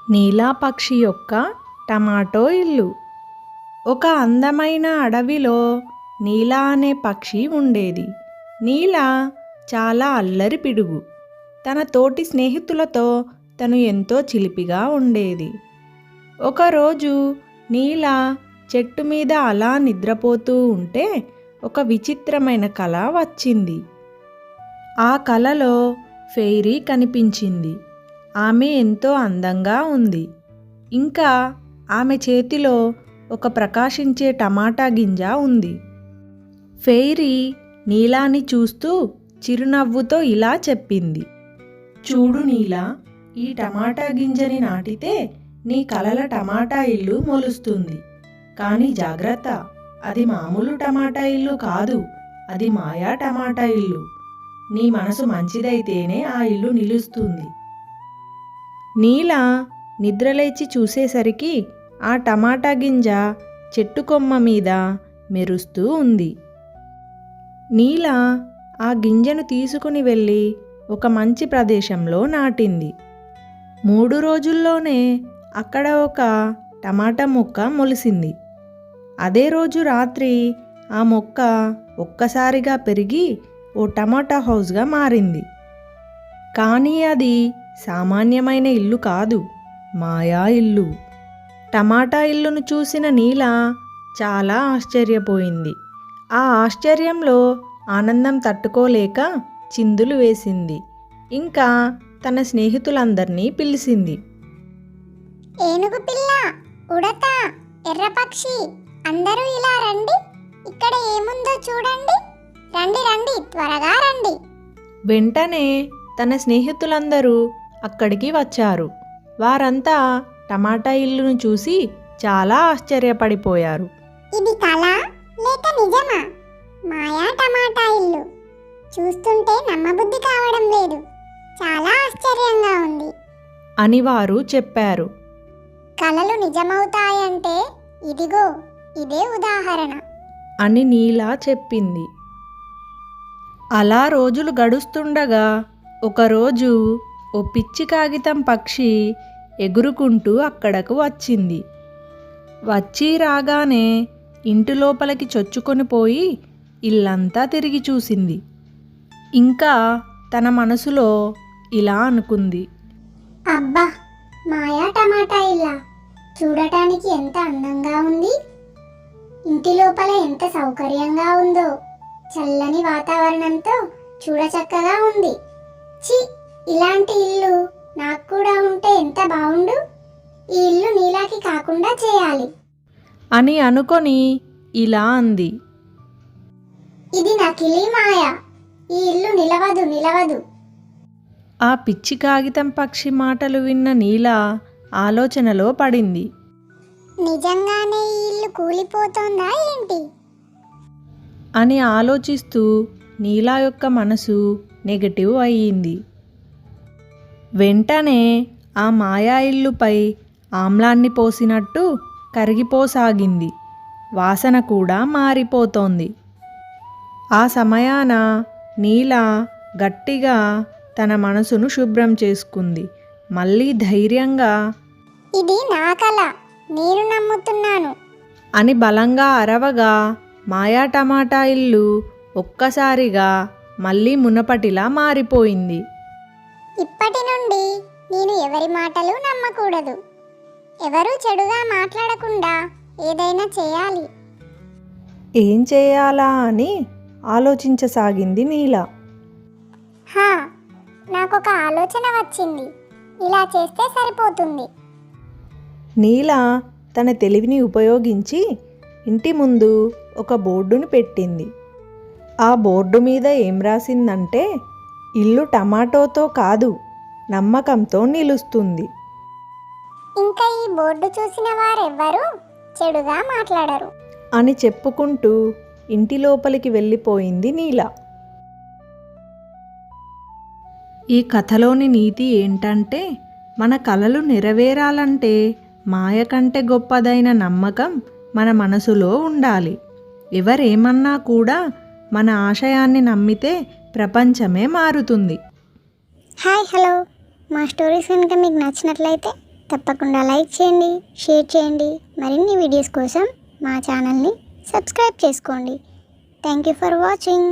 నీలా పక్షి యొక్క టమాటో ఇల్లు. ఒక అందమైన అడవిలో నీలా అనే పక్షి ఉండేది. నీలా చాలా అల్లరి పిడుగు. తన తోటి స్నేహితులతో తను ఎంతో చిలిపిగా ఉండేది. ఒకరోజు నీలా చెట్టు మీద అలా నిద్రపోతూ ఉంటే ఒక విచిత్రమైన కల వచ్చింది. ఆ కలలో ఫెయిరీ కనిపించింది. ఆమె ఎంతో అందంగా ఉంది. ఇంకా ఆమె చేతిలో ఒక ప్రకాశించే టమాటా గింజ ఉంది. ఫెయిరీ నీలాని చూస్తూ చిరునవ్వుతో ఇలా చెప్పింది, చూడు నీలా, ఈ టమాటా గింజని నాటితే నీ కలల టమాటా ఇల్లు మొలుస్తుంది. కానీ జాగ్రత్త, అది మామూలు టమాటా ఇల్లు కాదు, అది మాయా టమాటా ఇల్లు. నీ మనసు మంచిదైతేనే ఆ ఇల్లు నిలుస్తుంది. నీలా నిద్రలేచి చూసేసరికి ఆ టమాటా గింజ చెట్టు కొమ్మ మీద మెరుస్తూ ఉంది. నీలా ఆ గింజను తీసుకుని వెళ్ళి ఒక మంచి ప్రదేశంలో నాటింది. 3 రోజుల్లోనే అక్కడ ఒక టమాటా మొక్క మొలిసింది. అదే రోజు రాత్రి ఆ మొక్క ఒక్కసారిగా పెరిగి ఓ టమాటా హౌస్గా మారింది. కానీ అది సామాన్యమైన ఇల్లు కాదు, మాయా ఇల్లు. టమాటా ఇల్లును చూసిన నీలా చాలా ఆశ్చర్యపోయింది. ఆ ఆశ్చర్యంలో ఆనందం తట్టుకోలేక చిందులు వేసింది. ఇంకా తన స్నేహితులందరినీ పిలిచింది. ఏనుగు పిల్ల, ఉడత, ఎర్రపక్షి, అందరూ ఇలా రండి. ఇక్కడ ఏముందో చూడండి. రండి రండి, త్వరగా రండి. వెంటనే తన స్నేహితులందరూ అక్కడికి వచ్చారు. వారంతా టమాటా ఇల్లును చూసి చాలా ఆశ్చర్యపడిపోయారు. ఇది కళ లేక నిజమా? మాయా టమాటా ఇల్లు చూస్తుంటే నమ్మబుద్ధి కావడం లేదు. చాలా ఆశ్చర్యంగా ఉంది అని వారు చెప్పారు. కళలు నిజమవుతాయంటే ఇదిగో ఇదే ఉదాహరణ అని నీలా చెప్పింది. అలా రోజులు గడుస్తుండగా ఒకరోజు ఓ పిచ్చి కాగితం పక్షి ఎగురుకుంటూ అక్కడకు వచ్చింది. వచ్చి రాగానే ఇంటి లోపలికి చొచ్చుకొని పోయి ఇల్లంతా తిరిగి చూసింది. ఇంకా తన మనసులో ఇలా అనుకుంది, అబ్బా, మాయా టమాటా ఇల్లా చూడటానికి ఎంత అందంగా ఉంది. ఇంటి లోపల ఎంత సౌకర్యంగా ఉందో. చల్లని వాతావరణంతో చూడచక్కగా ఉంది. ఛీ, ఇలాంటి ఇల్లు నాకు కూడా ఉంటే ఎంత బాగుండు. ఈ ఇల్లు నీలాకి కాకుండా చేయాలి అని అనుకొని ఇలా అంది, ఇది నకిలీ మాయ. ఈ ఇల్లు నిలవదు. ఆ పిచ్చి కాగితం పక్షి మాటలు విన్న నీలా ఆలోచనలో పడింది. నిజంగానే ఈ ఇల్లు కూలిపోతుందా ఏంటి అని ఆలోచిస్తూ నీలా యొక్క మనసు నెగటివ్ అయ్యింది. వెంటనే ఆ మాయా ఇల్లుపై ఆమ్లాన్ని పోసినట్టు కరిగిపోసాగింది. వాసన కూడా మారిపోతోంది. ఆ సమయాన నీలా గట్టిగా తన మనసును శుభ్రం చేసుకుంది. మళ్ళీ ధైర్యంగా, ఇది నా కల, నేను నమ్ముతున్నాను అని బలంగా అరవగా మాయా టమాటా ఇల్లు ఒక్కసారిగా మళ్ళీ మునపటిలా మారిపోయింది. ఇప్పటి నుండి నేను ఎవరి మాటలు నమ్మకూడదు. ఎవరూ చెడుగా మాట్లాడకుండా ఏదైనా చేయాలి. ఏం చేయాలా అని ఆలోచించసాగింది నీలా. నాకొక ఆలోచన వచ్చింది. ఇలా చేస్తే సరిపోతుంది. నీలా తన తెలివిని ఉపయోగించి ఇంటి ముందు ఒక బోర్డును పెట్టింది. ఆ బోర్డు మీద ఏం రాసిందంటే, ఇల్లు టమాటోతో కాదు, నమ్మకంతో నిలుస్తుంది. ఇంకా ఈ బోర్డు చూసిన వారెవ్వరూ చెడుగా మాట్లాడరు అని చెప్పుకుంటూ ఇంటి లోపలికి వెళ్ళిపోయింది నీలా. ఈ కథలోని నీతి ఏంటంటే, మన కలలు నెరవేరాలంటే మాయ కంటే గొప్పదైన నమ్మకం మన మనసులో ఉండాలి. ఎవరేమన్నా కూడా మన ఆశయాన్ని నమ్మితే ప్రపంచమే మారుతుంది. Hi, hello. మా స్టోరీస్ కనుక మీకు నచ్చినట్లయితే తప్పకుండా లైక్ చేయండి, షేర్ చేయండి. మరిన్ని వీడియోస్ కోసం మా ఛానల్ని సబ్స్క్రైబ్ చేసుకోండి. Thank you for watching.